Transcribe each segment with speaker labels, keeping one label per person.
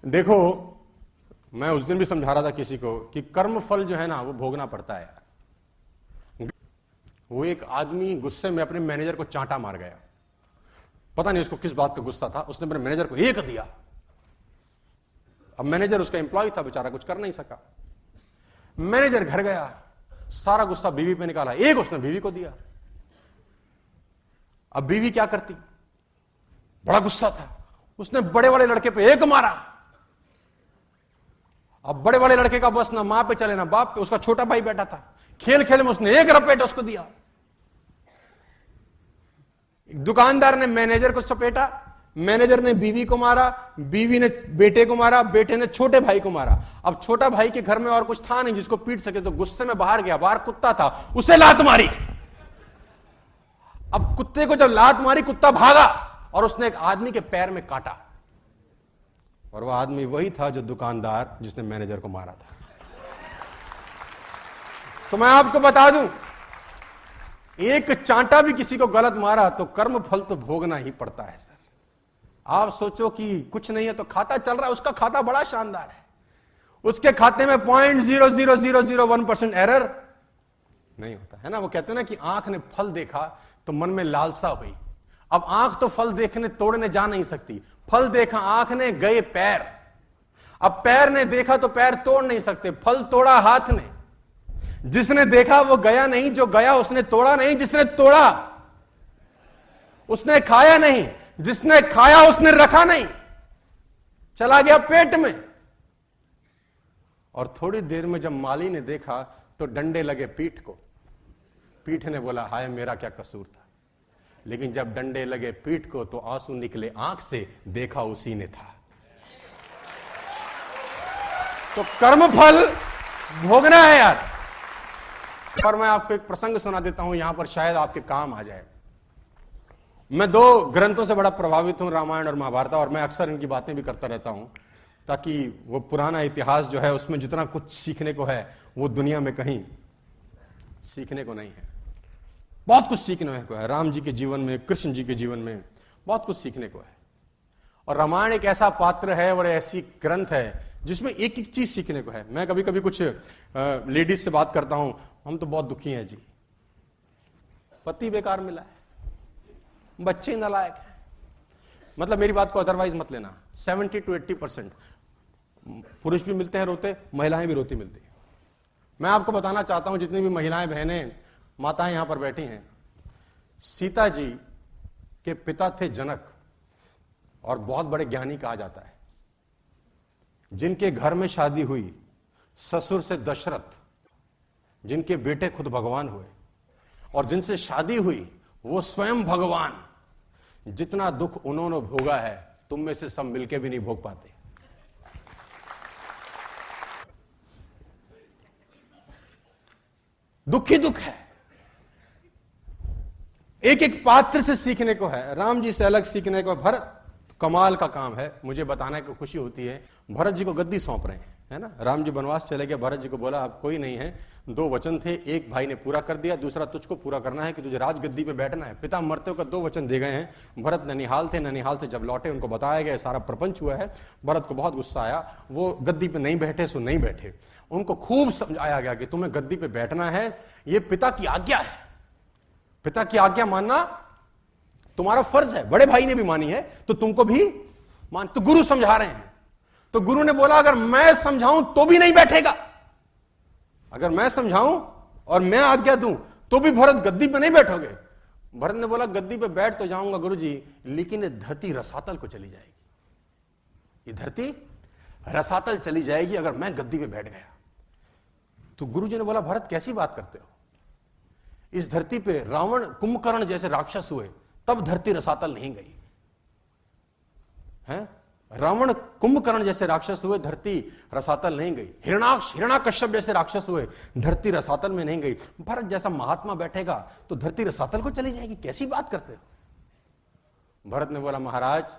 Speaker 1: देखो, मैं उस दिन भी समझा रहा था किसी को कि कर्म फल जो है ना वो भोगना पड़ता है यार। वो एक आदमी गुस्से में अपने मैनेजर को चांटा मार गया, पता नहीं उसको किस बात का गुस्सा था, उसने अपने मैनेजर को एक दिया। अब मैनेजर उसका एम्प्लॉय था, बेचारा कुछ कर नहीं सका। मैनेजर घर गया, सारा गुस्सा बीवी पे निकाला, एक उसने बीवी को दिया। अब बीवी क्या करती, बड़ा गुस्सा था, उसने बड़े वाले लड़के पे एक मारा। अब बड़े वाले लड़के का बस ना मां पे चले ना बाप पे, उसका छोटा भाई बैठा था, खेल खेल में उसने एक रपेट उसको दिया। दुकानदार ने मैनेजर को चपेटा, मैनेजर ने बीवी को मारा, बीवी ने बेटे को मारा, बेटे ने छोटे भाई को मारा। अब छोटा भाई के घर में और कुछ था नहीं जिसको पीट सके, तो गुस्से में बाहर गया, बाहर कुत्ता था, उसे लात मारी। अब कुत्ते को जब लात मारी, कुत्ता भागा और उसने एक आदमी के पैर में काटा, और वह आदमी वही था जो दुकानदार जिसने मैनेजर को मारा था। तो मैं आपको बता दूं, एक चांटा भी किसी को गलत मारा तो कर्म फल तो भोगना ही पड़ता है सर। आप सोचो कि कुछ नहीं है तो खाता चल रहा है, उसका खाता बड़ा शानदार है, उसके खाते में 0.00001% एरर नहीं होता है ना। वो कहते हैं ना कि आंख ने फल देखा तो मन में लालसा हुई। अब आंख तो फल देखने तोड़ने जा नहीं सकती, फल देखा आंख ने, गए पैर। अब पैर ने देखा तो पैर तोड़ नहीं सकते, फल तोड़ा हाथ ने। जिसने देखा वो गया नहीं, जो गया उसने तोड़ा नहीं, जिसने तोड़ा उसने खाया नहीं, जिसने खाया उसने रखा नहीं, चला गया पेट में। और थोड़ी देर में जब माली ने देखा तो डंडे लगे पीठ को। पीठ ने बोला हाय मेरा क्या कसूर था, लेकिन जब डंडे लगे पीठ को तो आंसू निकले आंख से, देखा उसी ने था। तो कर्म फल भोगना है यार। और मैं आपको एक प्रसंग सुना देता हूं, यहां पर शायद आपके काम आ जाए। मैं दो ग्रंथों से बड़ा प्रभावित हूं, रामायण और महाभारत, और मैं अक्सर इनकी बातें भी करता रहता हूं ताकि वो पुराना इतिहास जो है उसमें जितना कुछ सीखने को है वो दुनिया में कहीं सीखने को नहीं है। बहुत कुछ सीखने को है राम जी के जीवन में, कृष्ण जी के जीवन में बहुत कुछ सीखने को है। और रामायण एक ऐसा पात्र है और ऐसी ग्रंथ है जिसमें एक एक चीज सीखने को है। मैं कभी कभी कुछ लेडीज से बात करता हूं, हम तो बहुत दुखी हैं जी, पति बेकार मिला है, बच्चे नालायक है। मतलब मेरी बात को अदरवाइज मत लेना, 70 to 80% पुरुष भी मिलते हैं रोते, महिलाएं भी रोती मिलती हैं। मैं आपको बताना चाहता हूं, जितनी भी महिलाएं, बहनें, माताएं यहां पर बैठी हैं, सीता जी के पिता थे जनक, और बहुत बड़े ज्ञानी कहा जाता है। जिनके घर में शादी हुई, ससुर से दशरथ, जिनके बेटे खुद भगवान हुए, और जिनसे शादी हुई वो स्वयं भगवान। जितना दुख उन्होंने भोगा है तुम में से सब मिलके भी नहीं भोग पाते। दुख ही दुख है। एक एक पात्र से सीखने को है, राम जी से अलग सीखने को। भरत कमाल का काम है, मुझे बताने को खुशी होती है। भरत जी को गद्दी सौंप रहे हैं, है ना। राम जी वनवास चले गए, भरत जी को बोला अब कोई नहीं है, 2 वचन थे, एक भाई ने पूरा कर दिया, दूसरा तुझको पूरा करना है कि तुझे राजगद्दी पे बैठना है। पिता मरते का 2 वचन दे गए हैं। भरत ननिहाल थे, ननिहाल से जब लौटे उनको बताया गया सारा प्रपंच हुआ है। भरत को बहुत गुस्सा आया, वो गद्दी पे नहीं बैठे सो नहीं बैठे। उनको खूब समझाया गया कि तुम्हें गद्दी पे बैठना है, ये पिता की आज्ञा है, पिता की आज्ञा मानना तुम्हारा फर्ज है। बड़े भाई ने भी मानी है तो तुमको भी मान। तो गुरु समझा रहे हैं, तो गुरु ने बोला अगर मैं समझाऊं तो भी नहीं बैठेगा, अगर मैं समझाऊं और मैं आज्ञा दूं तो भी भरत गद्दी पे नहीं बैठोगे। भरत ने बोला गद्दी पे बैठ तो जाऊंगा गुरुजी, लेकिन ये धरती रसातल को चली जाएगी, ये धरती रसातल चली जाएगी अगर मैं गद्दी पे बैठ गया। तो गुरुजी ने बोला भरत कैसी बात करते हो, इस धरती पे रावण कुंभकर्ण जैसे राक्षस हुए तब धरती रसातल नहीं गई है। रावण कुंभकर्ण जैसे राक्षस हुए, धरती रसातल नहीं गई। हिरण्याकश्यप जैसे राक्षस हुए, धरती रसातल में नहीं गई। भरत जैसा महात्मा बैठेगा तो धरती रसातल को चली जाएगी, कैसी बात करते हो। भरत ने बोला महाराज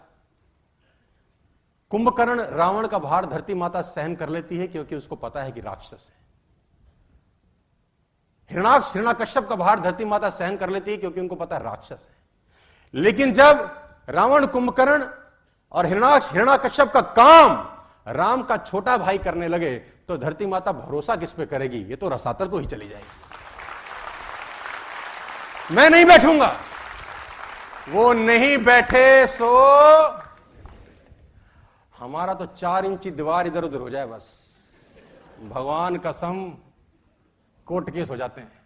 Speaker 1: कुंभकर्ण रावण का भार धरती माता सहन कर लेती है क्योंकि उसको पता है कि राक्षस है। हिरण्याकश्यप का भार धरती माता सहन कर लेती है क्योंकि उनको पता है राक्षस है। लेकिन जब रावण, कुंभकर्ण और हिरण्याकश्यप का काम राम का छोटा भाई करने लगे तो धरती माता भरोसा किस पे करेगी? ये तो रसातल को ही चली जाएगी। मैं नहीं बैठूंगा। वो नहीं बैठे सो हमारा तो 4 इंची दीवार इधर उधर हो जाए बस, भगवान कसम कोर्ट केस हो जाते हैं।